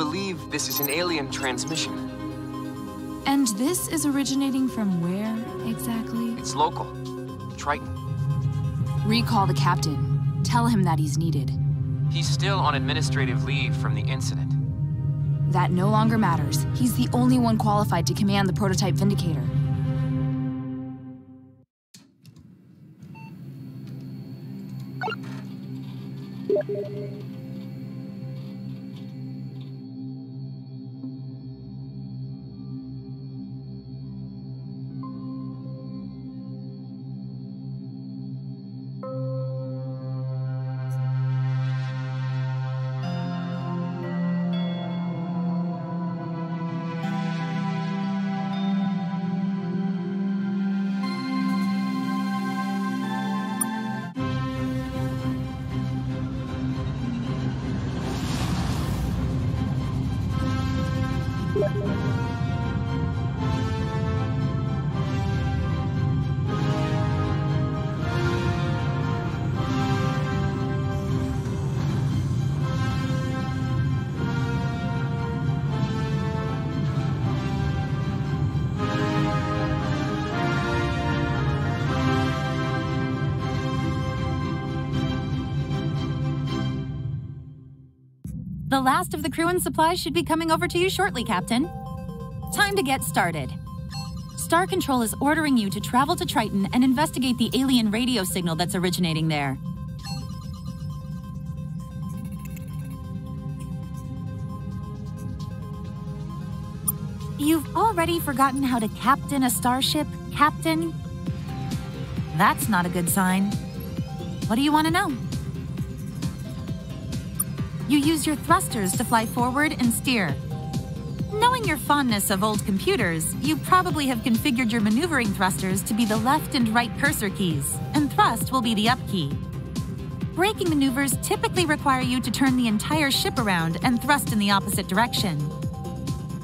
believe this is an alien transmission. And this is originating from where, exactly? It's local. Triton. Recall the captain. Tell him that he's needed. He's still on administrative leave from the incident. That no longer matters. He's the only one qualified to command the prototype Vindicator. The last of the crew and supplies should be coming over to you shortly, Captain. Time to get started. Star Control is ordering you to travel to Triton and investigate the alien radio signal that's originating there. You've already forgotten how to captain a starship, Captain? That's not a good sign. What do you want to know? You use your thrusters to fly forward and steer. Knowing your fondness of old computers, you probably have configured your maneuvering thrusters to be the left and right cursor keys, and thrust will be the up key. Braking maneuvers typically require you to turn the entire ship around and thrust in the opposite direction.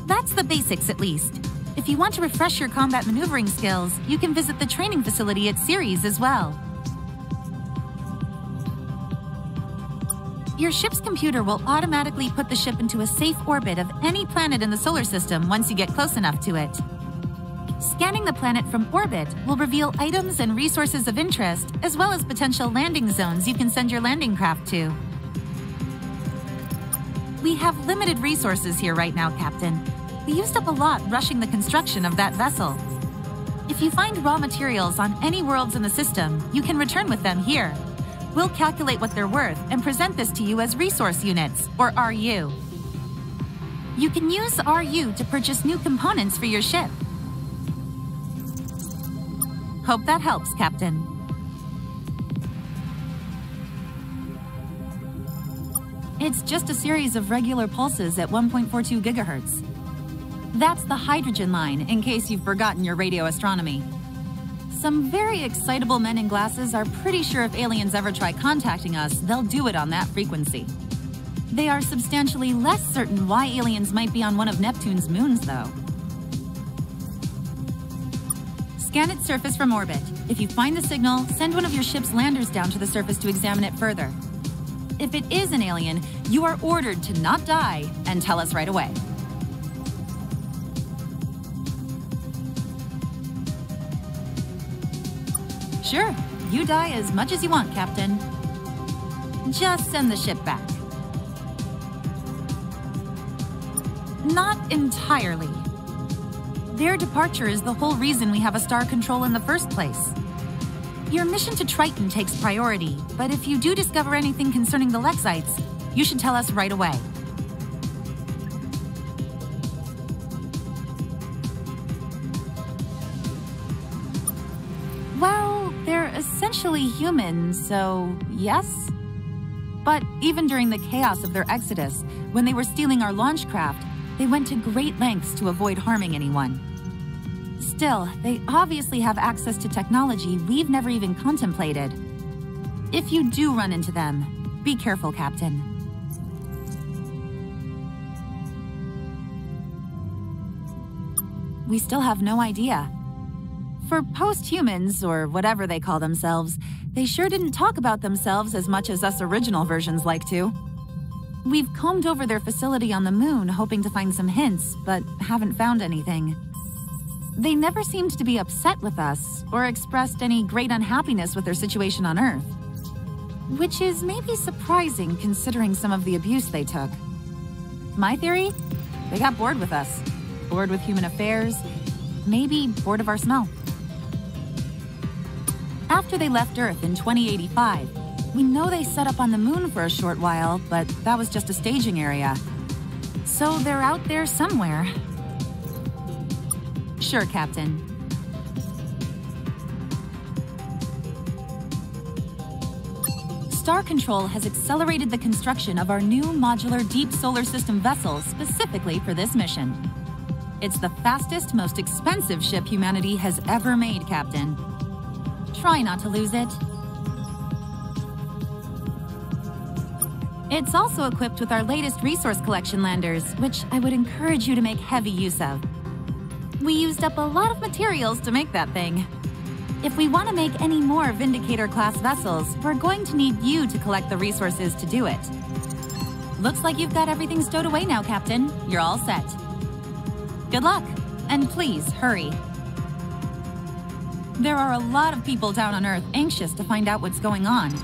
That's the basics, at least. If you want to refresh your combat maneuvering skills, you can visit the training facility at Ceres as well. Your ship's computer will automatically put the ship into a safe orbit of any planet in the solar system once you get close enough to it. Scanning the planet from orbit will reveal items and resources of interest, as well as potential landing zones you can send your landing craft to. We have limited resources here right now, Captain. We used up a lot rushing the construction of that vessel. If you find raw materials on any worlds in the system, you can return with them here. We'll calculate what they're worth and present this to you as resource units, or RU. You can use RU to purchase new components for your ship. Hope that helps, Captain. It's just a series of regular pulses at 1.42 gigahertz. That's the hydrogen line, in case you've forgotten your radio astronomy. Some very excitable men in glasses are pretty sure if aliens ever try contacting us, they'll do it on that frequency. They are substantially less certain why aliens might be on one of Neptune's moons, though. Scan its surface from orbit. If you find the signal, send one of your ship's landers down to the surface to examine it further. If it is an alien, you are ordered to not die and tell us right away. Sure, you die as much as you want, Captain. Just send the ship back. Not entirely. Their departure is the whole reason we have a Star Control in the first place. Your mission to Triton takes priority, but if you do discover anything concerning the Lexites, you should tell us right away. Well, they're essentially human, so yes? But even during the chaos of their exodus, when they were stealing our launch craft, they went to great lengths to avoid harming anyone. Still, they obviously have access to technology we've never even contemplated. If you do run into them, be careful, Captain. We still have no idea. For post-humans, or whatever they call themselves, they sure didn't talk about themselves as much as us original versions like to. We've combed over their facility on the moon, hoping to find some hints, but haven't found anything. They never seemed to be upset with us, or expressed any great unhappiness with their situation on Earth. Which is maybe surprising considering some of the abuse they took. My theory? They got bored with us. Bored with human affairs. Maybe bored of our smell. After they left Earth in 2085, we know they set up on the moon for a short while, but that was just a staging area. So they're out there somewhere. Sure, Captain. Star Control has accelerated the construction of our new modular deep solar system vessel specifically for this mission. It's the fastest, most expensive ship humanity has ever made, Captain. Try not to lose it. It's also equipped with our latest resource collection landers, which I would encourage you to make heavy use of. We used up a lot of materials to make that thing. If we want to make any more Vindicator-class vessels, we're going to need you to collect the resources to do it. Looks like you've got everything stowed away now, Captain. You're all set. Good luck, and please hurry. There are a lot of people down on Earth anxious to find out what's going on.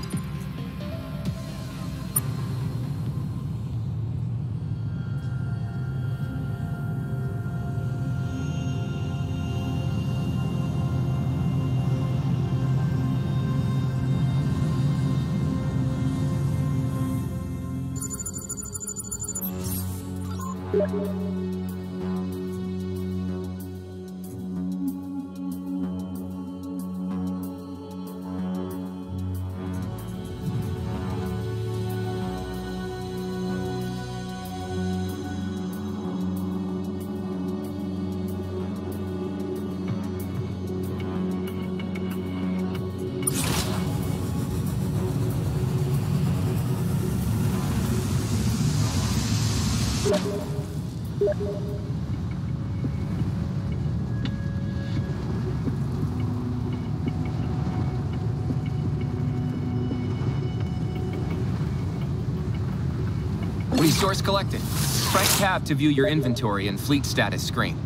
Resource collected. Press tab to view your inventory and fleet status screen.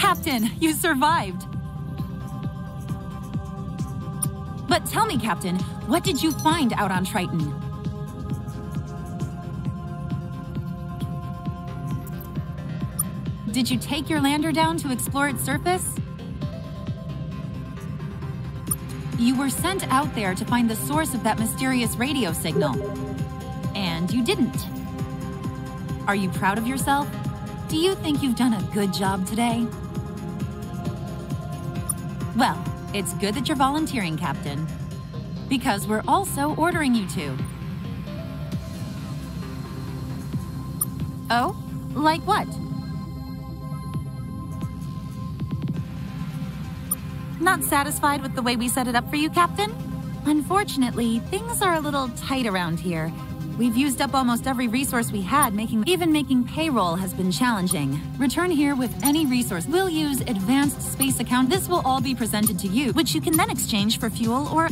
Captain, you survived! But tell me, Captain, what did you find out on Triton? Did you take your lander down to explore its surface? You were sent out there to find the source of that mysterious radio signal. And you didn't. Are you proud of yourself? Do you think you've done a good job today? Well, It's good that you're volunteering, Captain. Because we're also ordering you to. Oh? Like what? Not satisfied with the way we set it up for you, Captain? Unfortunately, things are a little tight around here. We've used up almost every resource we had, even making payroll has been challenging. Return here with any resource. We'll use advanced space account. This will all be presented to you, which you can then exchange for fuel or...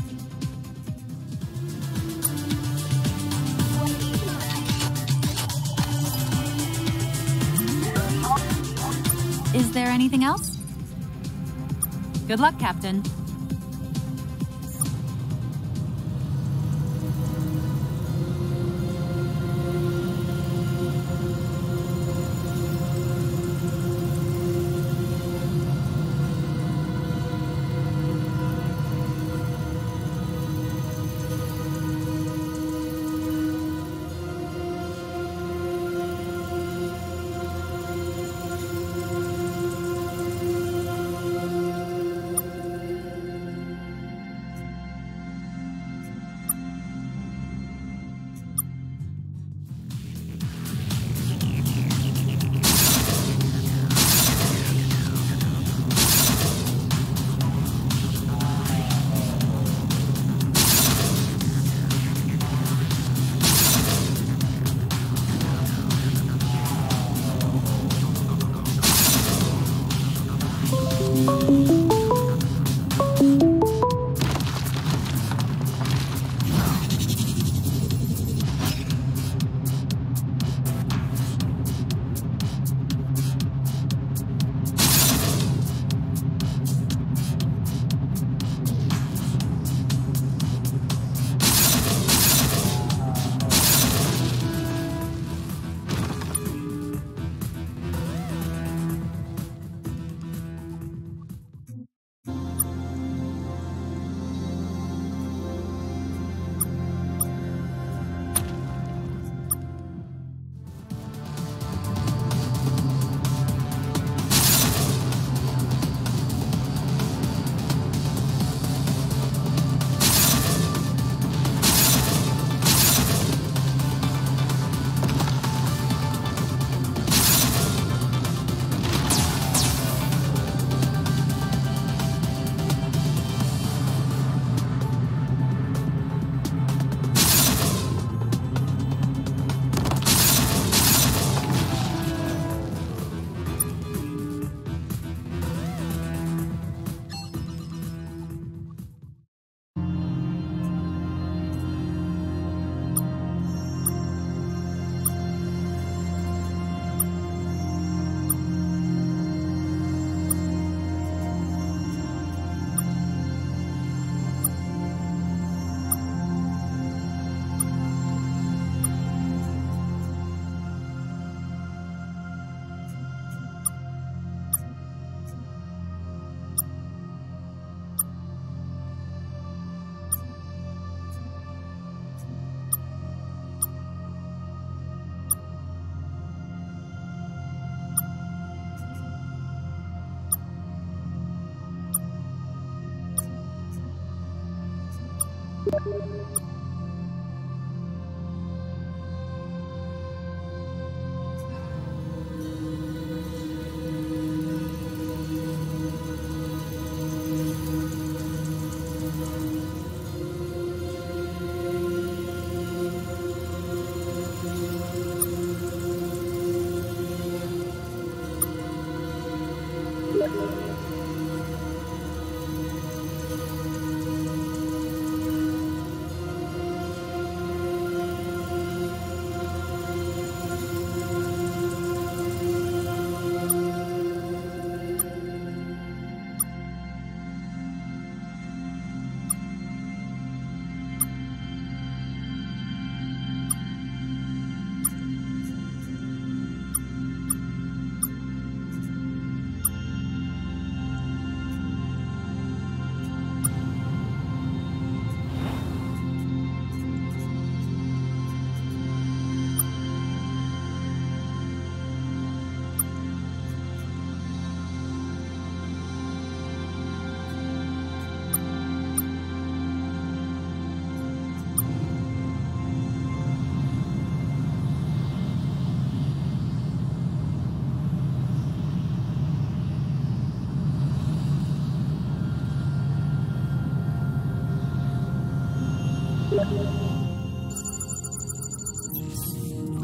Is there anything else? Good luck, Captain.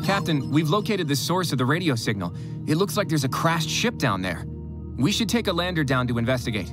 Captain, we've located the source of the radio signal. It looks like there's a crashed ship down there. We should take a lander down to investigate.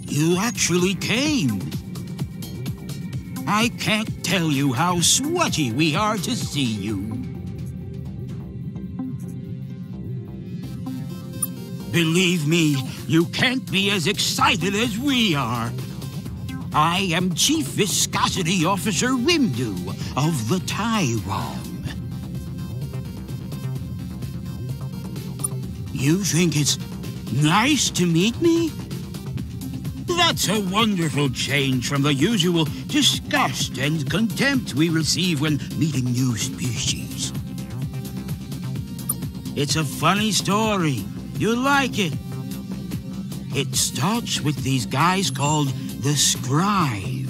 You actually came. I can't tell you how sweaty we are to see you. Believe me, you can't be as excited as we are. I am Chief Viscosity Officer Rimdu of the Tyrone. You think it's nice to meet me? That's a wonderful change from the usual disgust and contempt we receive when meeting new species. It's a funny story. You'll like it. It starts with these guys called the Scribe.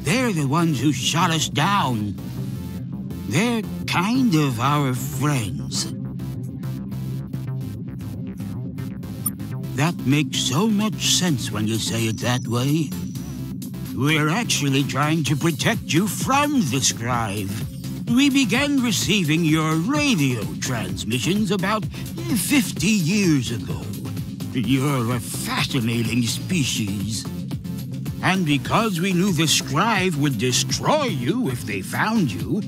They're the ones who shot us down. They're kind of our friends. That makes so much sense when you say it that way. We're actually trying to protect you from the Scribe. We began receiving your radio transmissions about 50 years ago. You're a fascinating species. And because we knew the Scribe would destroy you if they found you,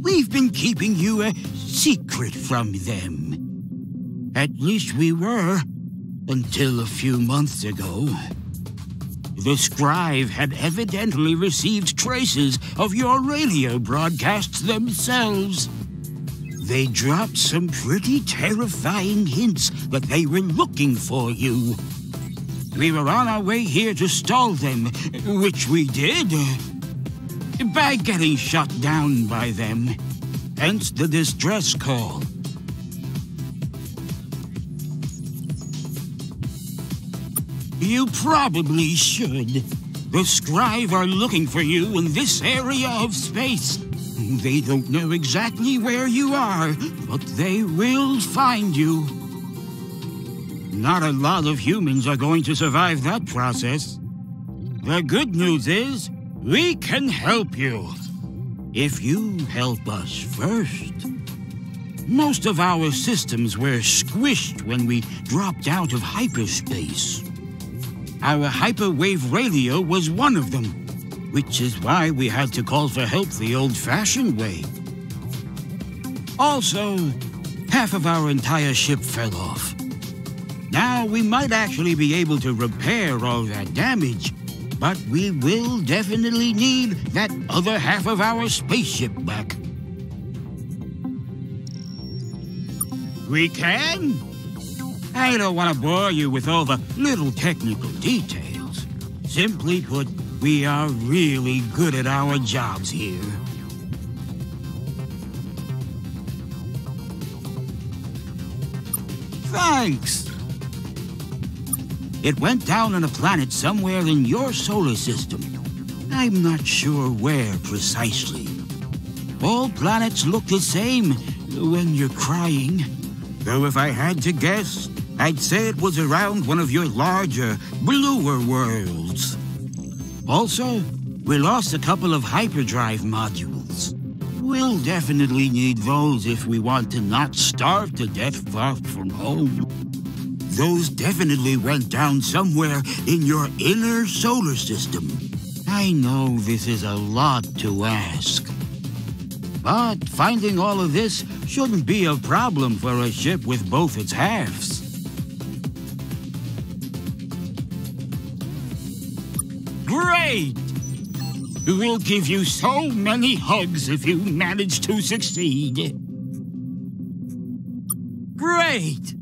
we've been keeping you a secret from them. At least we were. Until a few months ago. The Scribe had evidently received traces of your radio broadcasts themselves. They dropped some pretty terrifying hints that they were looking for you. We were on our way here to stall them, which we did, by getting shot down by them. Hence the distress call. You probably should. The Scribe are looking for you in this area of space. They don't know exactly where you are, but they will find you. Not a lot of humans are going to survive that process. The good news is, we can help you. If you help us first. Most of our systems were squished when we dropped out of hyperspace. Our hyperwave radio was one of them, which is why we had to call for help the old-fashioned way. Also, half of our entire ship fell off. Now, we might actually be able to repair all that damage, but we will definitely need that other half of our spaceship back. We can? I don't want to bore you with all the little technical details. Simply put, we are really good at our jobs here. Thanks. It went down on a planet somewhere in your solar system. I'm not sure where precisely. All planets look the same when you're crying. Though if I had to guess, I'd say it was around one of your larger, bluer worlds. Also, we lost a couple of hyperdrive modules. We'll definitely need those if we want to not starve to death far from home. Those definitely went down somewhere in your inner solar system. I know this is a lot to ask. But finding all of this shouldn't be a problem for a ship with both its halves. Great! We'll give you so many hugs if you manage to succeed. Great!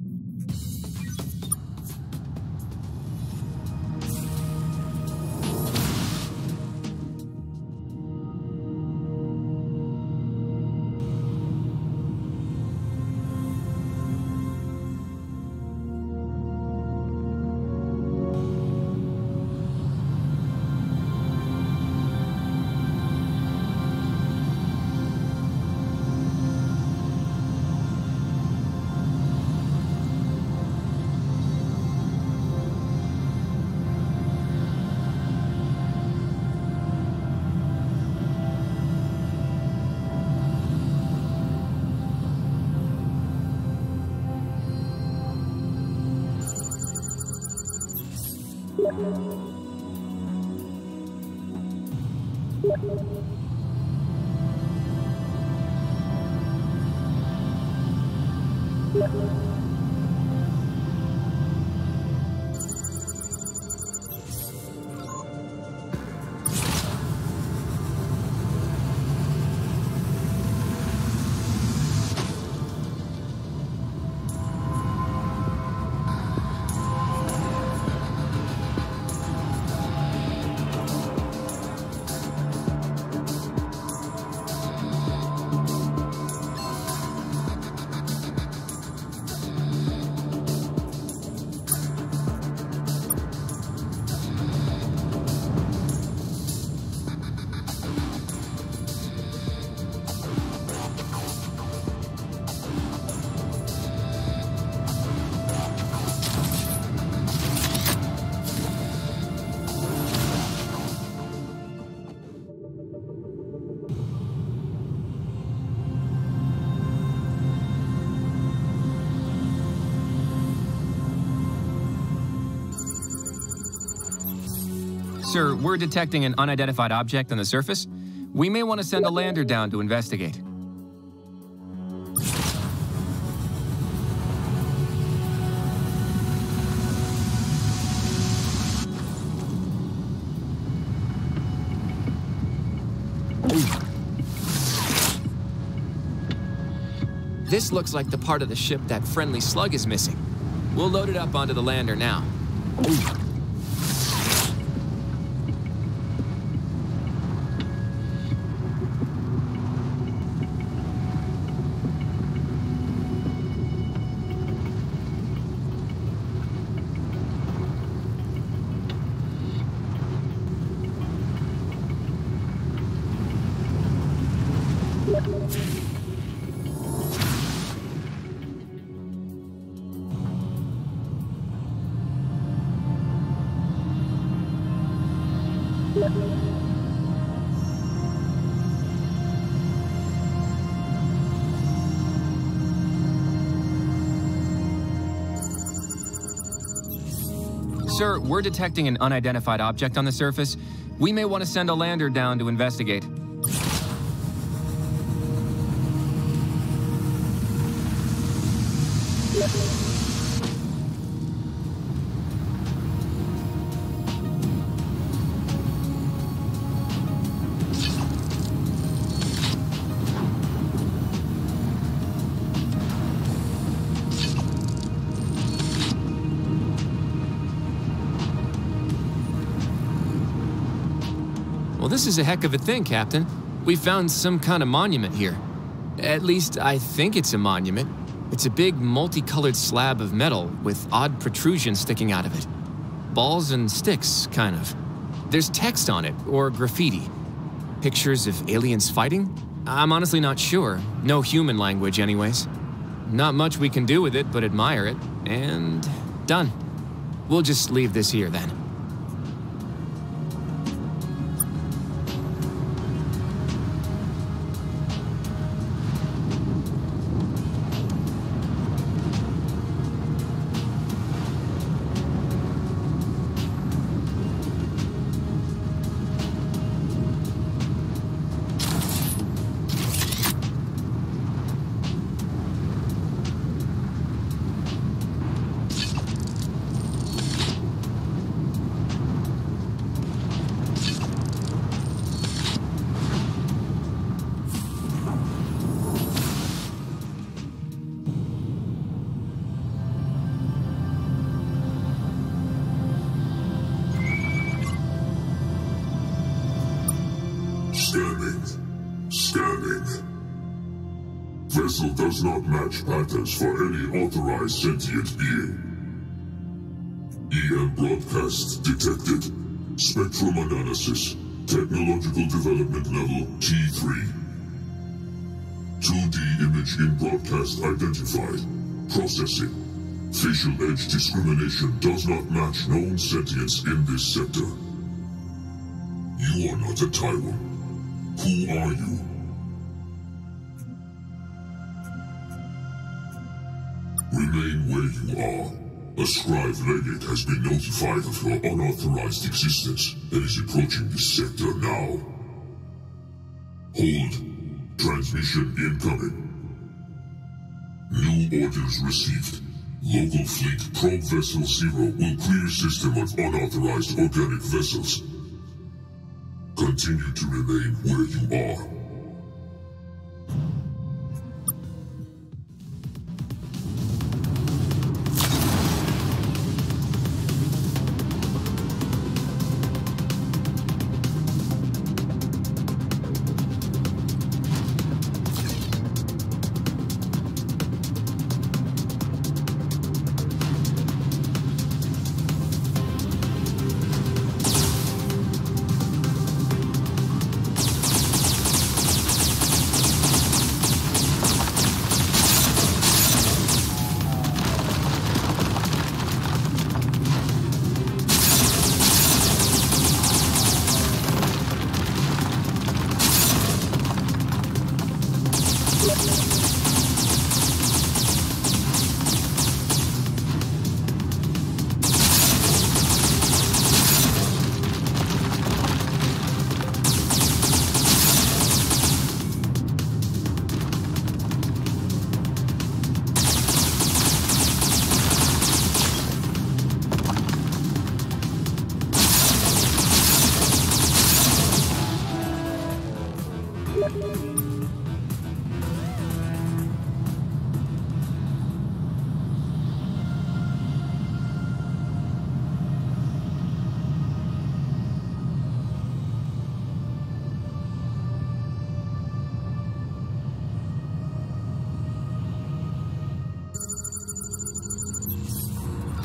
Sir, we're detecting an unidentified object on the surface. We may want to send a lander down to investigate. This looks like the part of the ship that friendly slug is missing. We'll load it up onto the lander now. Sir, we're detecting an unidentified object on the surface. We may want to send a lander down to investigate. Well, this is a heck of a thing, Captain. We found some kind of monument here. At least, I think it's a monument. It's a big, multicolored slab of metal with odd protrusions sticking out of it. Balls and sticks, kind of. There's text on it, or graffiti. Pictures of aliens fighting? I'm honestly not sure. No human language, anyways. Not much we can do with it but admire it, and done. We'll just leave this here, then. Vessel does not match patterns for any authorized sentient being. EM broadcast detected. Spectrum analysis. Technological development level T3. 2D image in broadcast identified. Processing. Facial edge discrimination does not match known sentience in this sector. You are not a Taiwan. Who are you? Remain where you are. A scribe legate has been notified of your unauthorized existence and is approaching this sector now. Hold. Transmission incoming. New orders received. Local fleet probe vessel 0 will clear system of unauthorized organic vessels. Continue to remain where you are.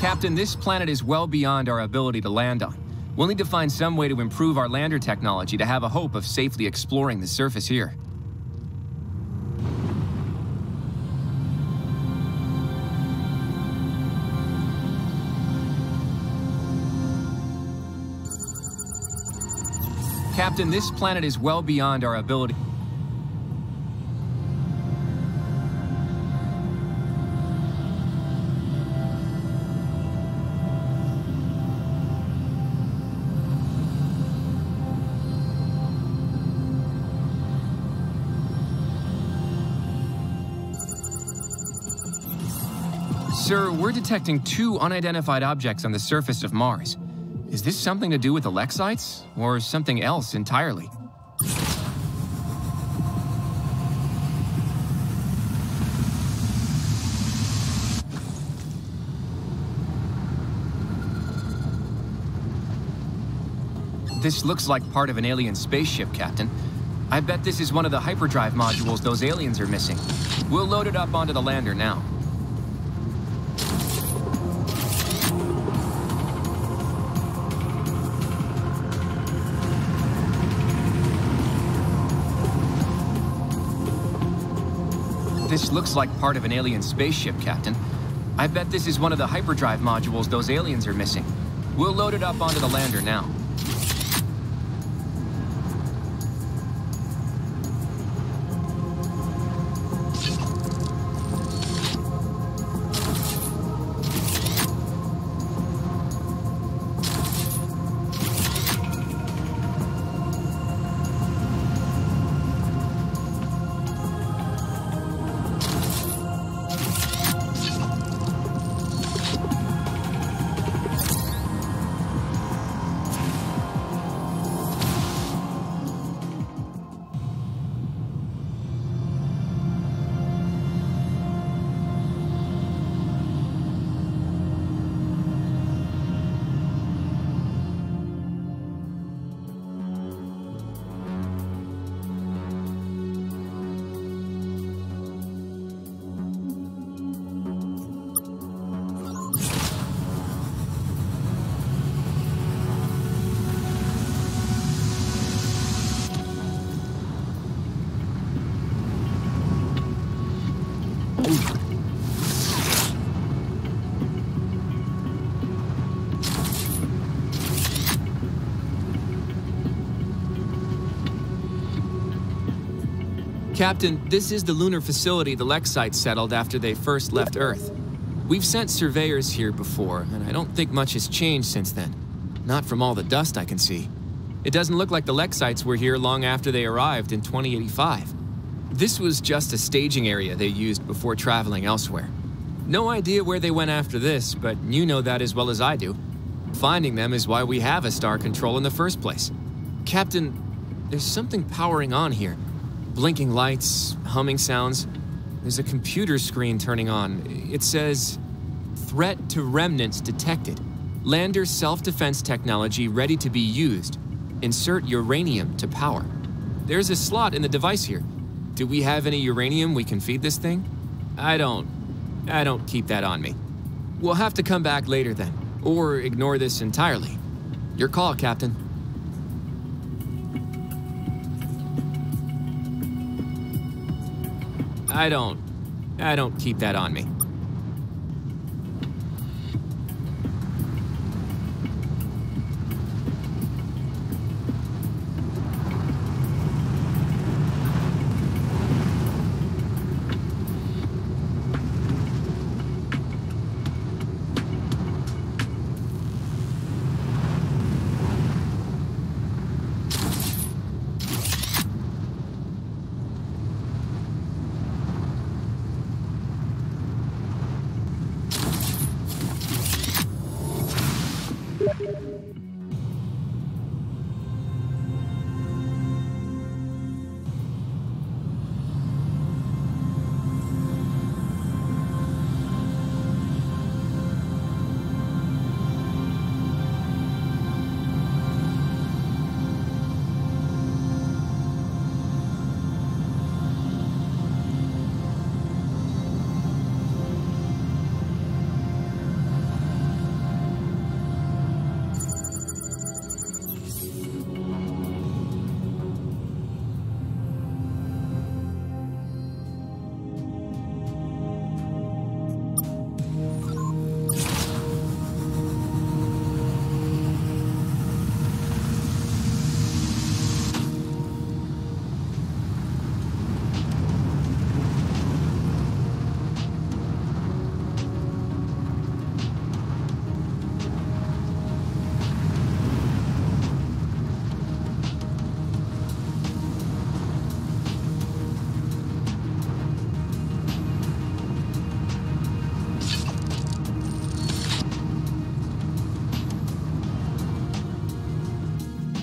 Captain, this planet is well beyond our ability to land on. We'll need to find some way to improve our lander technology to have a hope of safely exploring the surface here. Captain, this planet is well beyond our ability. Sir, we're detecting 2 unidentified objects on the surface of Mars. Is this something to do with the Lexites, or something else entirely? This looks like part of an alien spaceship, Captain. I bet this is one of the hyperdrive modules those aliens are missing. We'll load it up onto the lander now. This looks like part of an alien spaceship, Captain. I bet this is one of the hyperdrive modules those aliens are missing. We'll load it up onto the lander now. Captain, this is the lunar facility the Lexites settled after they first left Earth. We've sent surveyors here before, and I don't think much has changed since then. Not from all the dust I can see. It doesn't look like the Lexites were here long after they arrived in 2085. This was just a staging area they used before traveling elsewhere. No idea where they went after this, but you know that as well as I do. Finding them is why we have a star control in the first place. Captain, there's something powering on here. Blinking lights, humming sounds. There's a computer screen turning on. It says, "Threat to remnants detected. Lander self-defense technology ready to be used. Insert uranium to power." There's a slot in the device here. Do we have any uranium we can feed this thing? I don't keep that on me. We'll have to come back later then, or ignore this entirely. Your call, Captain. I don't keep that on me.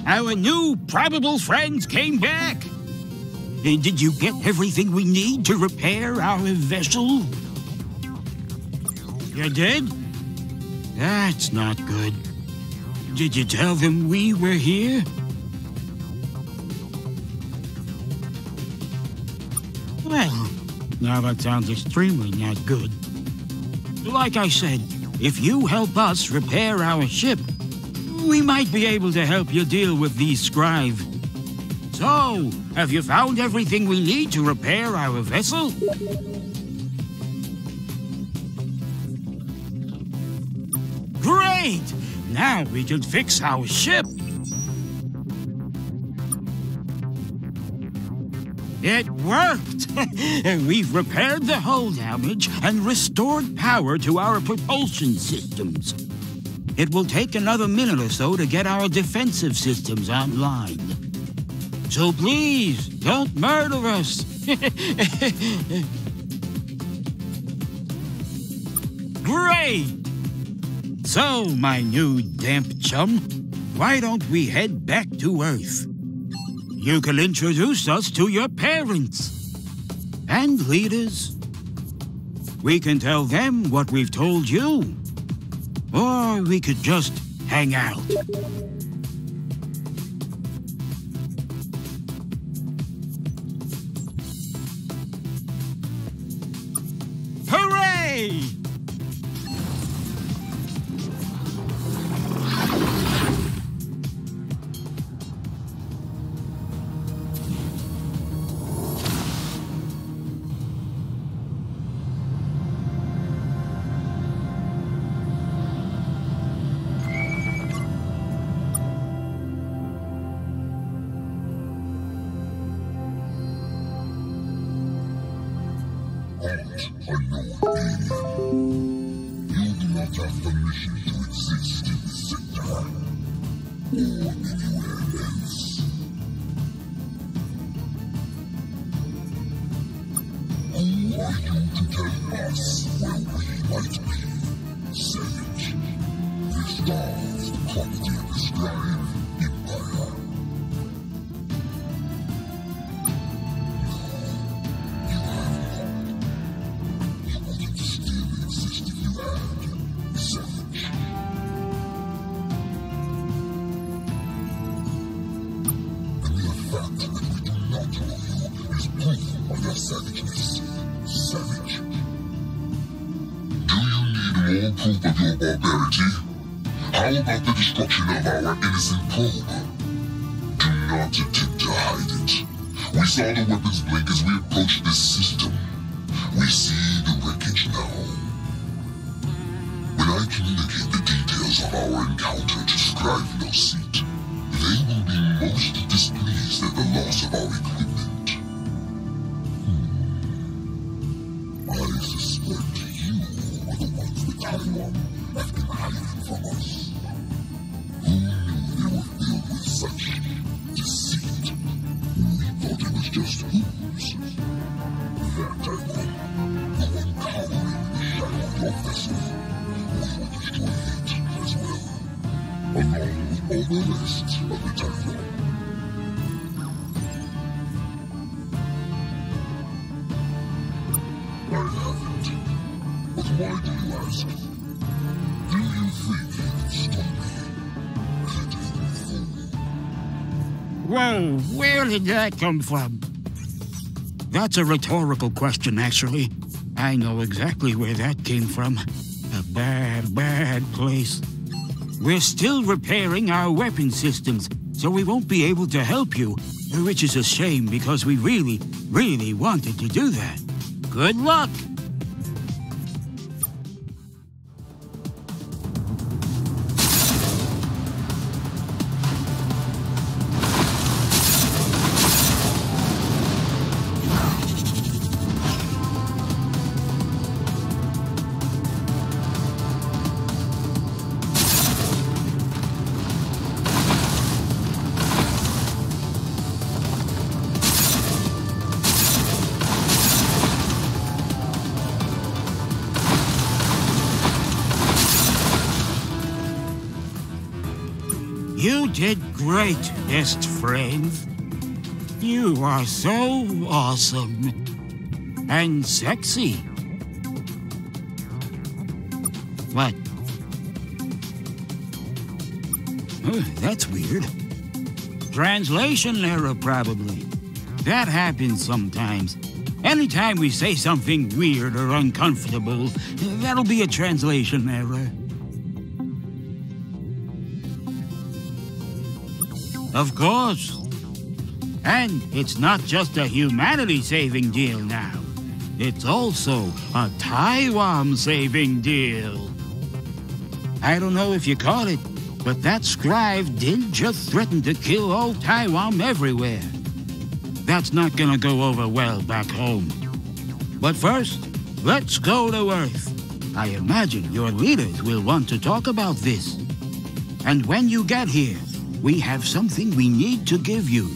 Our new probable friends came back. Did you get everything we need to repair our vessel? You did? That's not good. Did you tell them we were here? Well, now that sounds extremely not good. Like I said, if you help us repair our ship, we might be able to help you deal with these Scrive. So, have you found everything we need to repair our vessel? Great! Now we can fix our ship. It worked! We've repaired the hull damage and restored power to our propulsion systems. It will take another minute or so to get our defensive systems online. So please, don't murder us. Great! So, my new damp chum, why don't we head back to Earth? You can introduce us to your parents and leaders. We can tell them what we've told you. Or we could just hang out. Hooray! aren't unknown alien. You do not have permission to exist in this sector, or anywhere else. Who are you to tell us where we might be? Savage. This is the property of the Scribe Empire. Savageness. Savage. Do you need more proof of your barbarity? How about the destruction of our innocent probe? Do not attempt to hide it. We saw the weapons blink as we approached this system. We see the wreckage now. When I communicate the details of our encounter to Scribe Noseat, they will be most displeased at the loss of our equipment. I suspect you are the ones the Taiwan have been hiding from us. Who knew they were filled with such deceit? We thought it was just ooze. That Taiwan, the one cowering in the shadow of your vessel, we will destroy it as well, along with all the rest of the Taiwan. I haven't. But why do you ask? Do you think you can stop me? Pitiful fool. Whoa, where did that come from? That's a rhetorical question, actually. I know exactly where that came from. A bad, bad place. We're still repairing our weapon systems, so we won't be able to help you, which is a shame because we really, really wanted to do that. Good luck! You did great, best friend. You are so awesome. And sexy. What? Oh, that's weird. Translation error, probably. That happens sometimes. Anytime we say something weird or uncomfortable, that'll be a translation error. Of course. And it's not just a humanity-saving deal now. It's also a Taiwan-saving deal. I don't know if you caught it, but that scribe did just threaten to kill all Taiwan everywhere. That's not gonna go over well back home. But first, let's go to Earth. I imagine your leaders will want to talk about this. And when you get here, we have something we need to give you.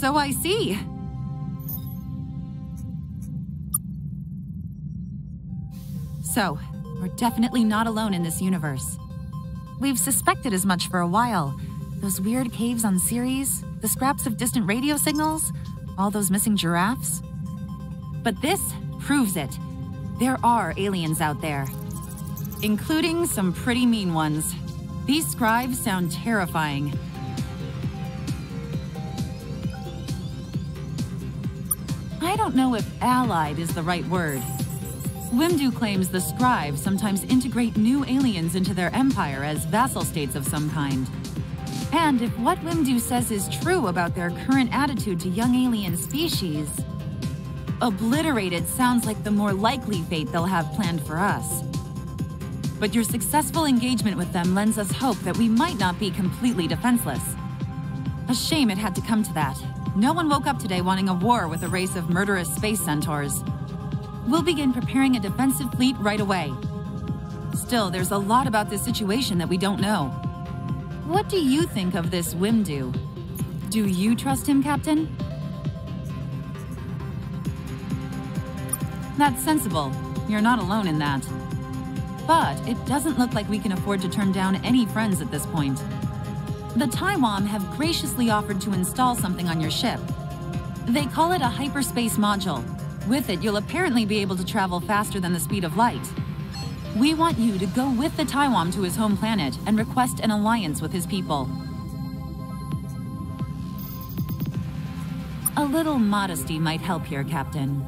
So I see. So, we're definitely not alone in this universe. We've suspected as much for a while. Those weird caves on Ceres, the scraps of distant radio signals, all those missing giraffes. But this proves it. There are aliens out there, including some pretty mean ones. These scribes sound terrifying. I don't know if allied is the right word. Wimdu claims the scribes sometimes integrate new aliens into their empire as vassal states of some kind. And if what Wimdu says is true about their current attitude to young alien species, obliterated sounds like the more likely fate they'll have planned for us. But your successful engagement with them lends us hope that we might not be completely defenseless. A shame it had to come to that. No one woke up today wanting a war with a race of murderous space centaurs. We'll begin preparing a defensive fleet right away. Still, there's a lot about this situation that we don't know. What do you think of this Wimdu? Do you trust him, Captain? That's sensible. You're not alone in that. But it doesn't look like we can afford to turn down any friends at this point. The Taiwan have graciously offered to install something on your ship. They call it a hyperspace module. With it, you'll apparently be able to travel faster than the speed of light. We want you to go with the Taiwan to his home planet and request an alliance with his people. A little modesty might help here, Captain.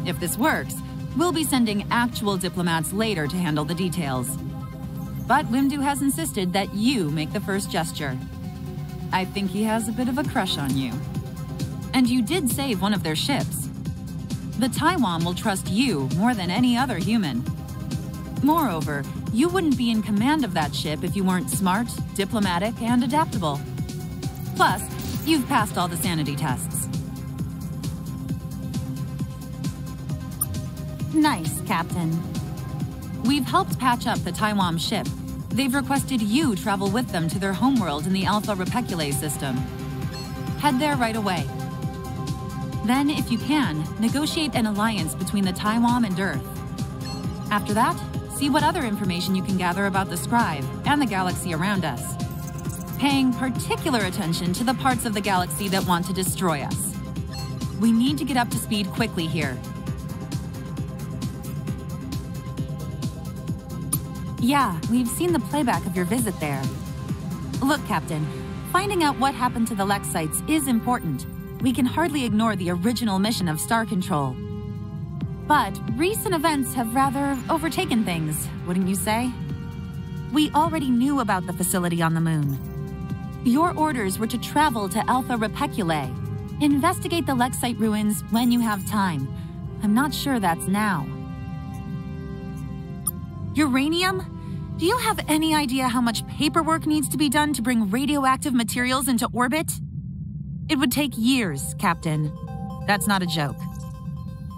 If this works, we'll be sending actual diplomats later to handle the details. But Wimdu has insisted that you make the first gesture. I think he has a bit of a crush on you. And you did save one of their ships. The Taiwan will trust you more than any other human. Moreover, you wouldn't be in command of that ship if you weren't smart, diplomatic, and adaptable. Plus, you've passed all the sanity tests. Nice, Captain. We've helped patch up the Taiwan ship. They've requested you travel with them to their homeworld in the Alpha Repeculae system. Head there right away. Then, if you can, negotiate an alliance between the Taiwan and Earth. After that, see what other information you can gather about the Scribe and the galaxy around us, paying particular attention to the parts of the galaxy that want to destroy us. We need to get up to speed quickly here. Yeah, we've seen the playback of your visit there. Look, Captain, finding out what happened to the Lex sites is important. We can hardly ignore the original mission of Star Control. But recent events have rather overtaken things, wouldn't you say? We already knew about the facility on the moon. Your orders were to travel to Alpha Repeculae. Investigate the Lex site ruins when you have time. I'm not sure that's now. Uranium? Do you have any idea how much paperwork needs to be done to bring radioactive materials into orbit? It would take years, Captain. That's not a joke.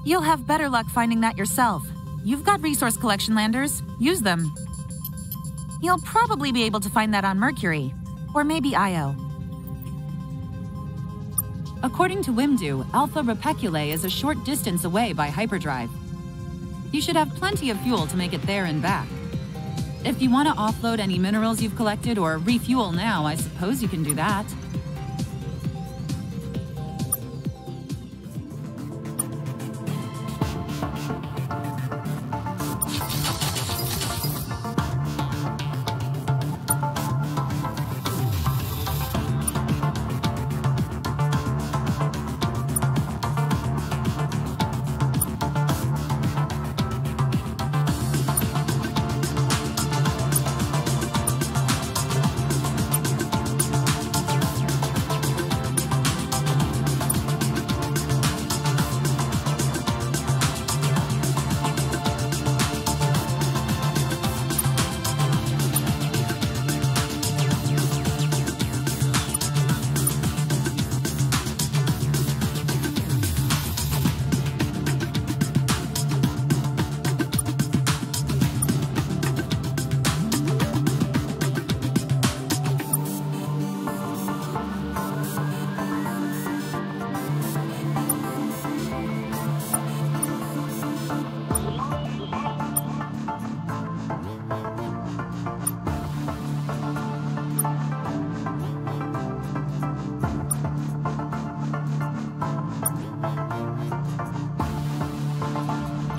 You'll have better luck finding that yourself. You've got resource collection landers. Use them. You'll probably be able to find that on Mercury, or maybe Io. According to Wimdu, Alpha Repeculae is a short distance away by hyperdrive. You should have plenty of fuel to make it there and back. If you want to offload any minerals you've collected or refuel now, I suppose you can do that.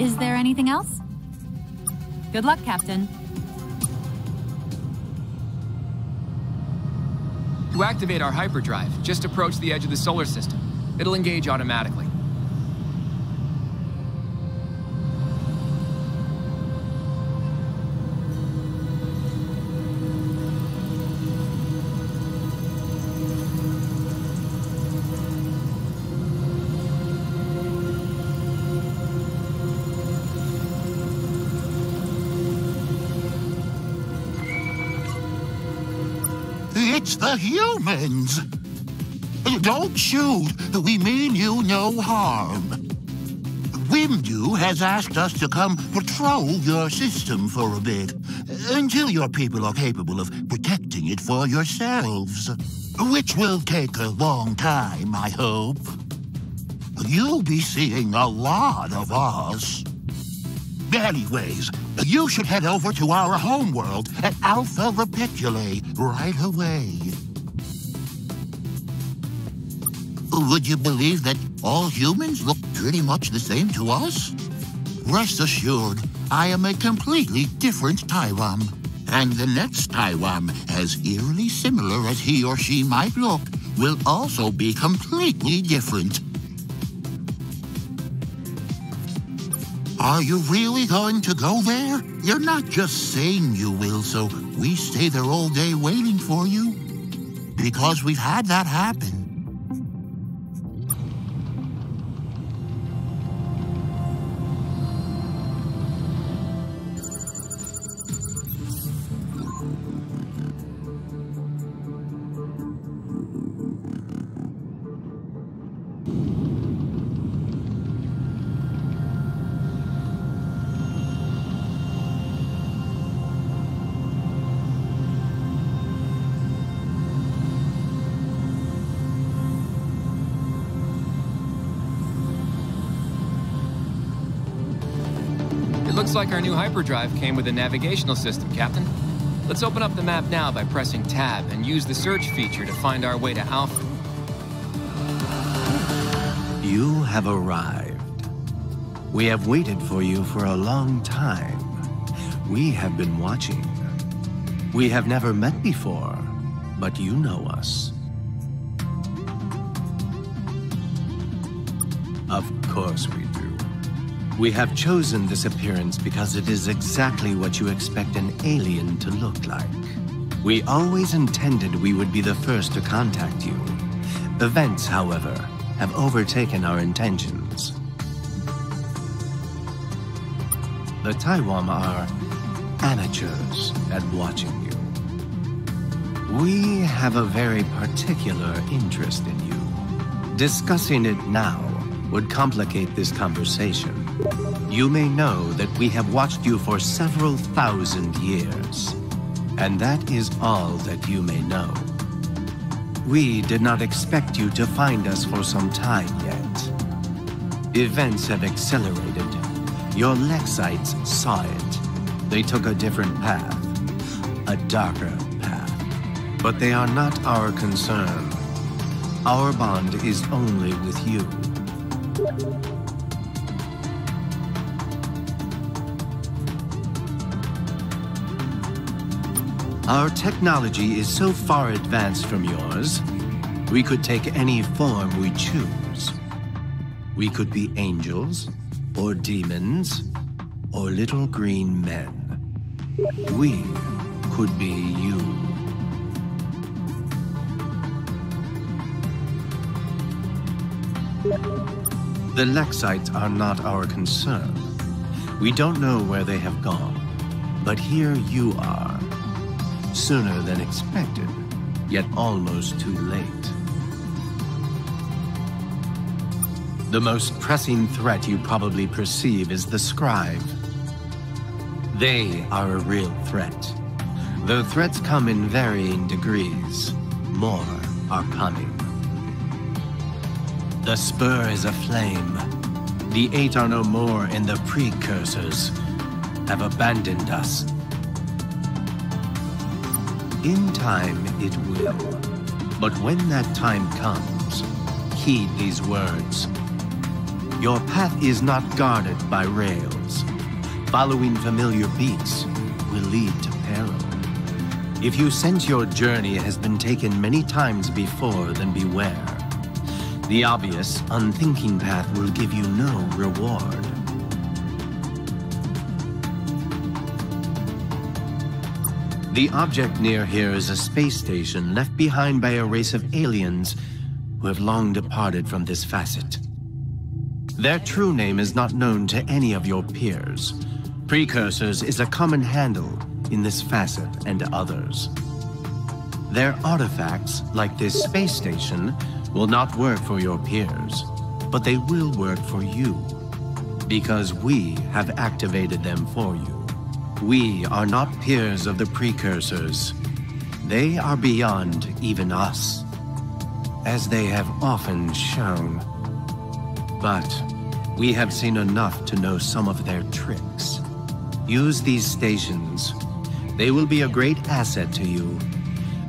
Is there anything else? Good luck, Captain. To activate our hyperdrive, just approach the edge of the solar system. It'll engage automatically. It's the humans! Don't shoot! We mean you no harm. Wimdu has asked us to come patrol your system for a bit, until your people are capable of protecting it for yourselves. Which will take a long time, I hope. You'll be seeing a lot of us. Anyways, you should head over to our homeworld at Alpha Repetulae right away. Would you believe that all humans look pretty much the same to us? Rest assured, I am a completely different Taiwan. And the next Taiwan, as eerily similar as he or she might look, will also be completely different. Are you really going to go there? You're not just saying you will, so we stay there all day waiting for you? Because we've had that happen. Looks like our new hyperdrive came with a navigational system, Captain. Let's open up the map now by pressing Tab and use the search feature to find our way to Alpha. You have arrived. We have waited for you for a long time. We have been watching. We have never met before, but you know us. Of course we do. We have chosen this appearance because it is exactly what you expect an alien to look like. We always intended we would be the first to contact you. Events, however, have overtaken our intentions. The Taiwan are amateurs at watching you. We have a very particular interest in you. Discussing it now would complicate this conversation. You may know that we have watched you for several thousand years, and that is all that you may know. We did not expect you to find us for some time yet. Events have accelerated. Your Lexites saw it. They took a different path, a darker path. But they are not our concern. Our bond is only with you. Our technology is so far advanced from yours, we could take any form we choose. We could be angels, or demons, or little green men. We could be you. The Lexites are not our concern. We don't know where they have gone, but here you are. Sooner than expected, yet almost too late. The most pressing threat you probably perceive is the Scribe. They are a real threat. Though threats come in varying degrees, more are coming. The Spur is aflame. The Eight are no more, and the Precursors have abandoned us. In time, it will. But when that time comes, heed these words. Your path is not guarded by rails. Following familiar beats will lead to peril. If you sense your journey has been taken many times before, then beware. The obvious, unthinking path will give you no reward. The object near here is a space station left behind by a race of aliens who have long departed from this facet. Their true name is not known to any of your peers. Precursors is a common handle in this facet and others. Their artifacts, like this space station, will not work for your peers, but they will work for you, because we have activated them for you. We are not peers of the Precursors. They are beyond even us, as they have often shown. But we have seen enough to know some of their tricks. Use these stations. They will be a great asset to you.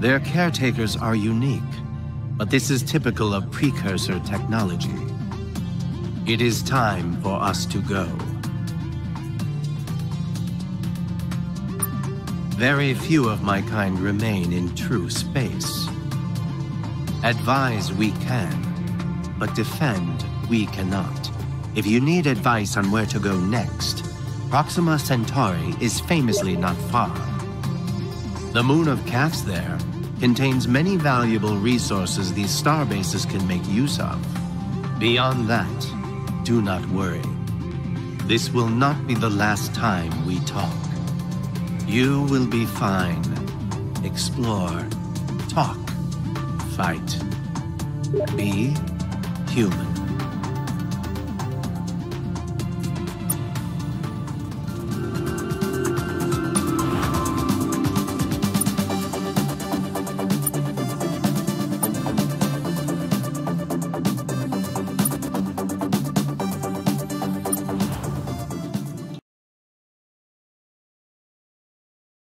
Their caretakers are unique, but this is typical of Precursor technology. It is time for us to go. Very few of my kind remain in true space. Advise we can, but defend we cannot. If you need advice on where to go next, Proxima Centauri is famously not far. The moon of Caphs there contains many valuable resources these star bases can make use of. Beyond that, do not worry. This will not be the last time we talk. You will be fine. Explore, talk, fight. Be human.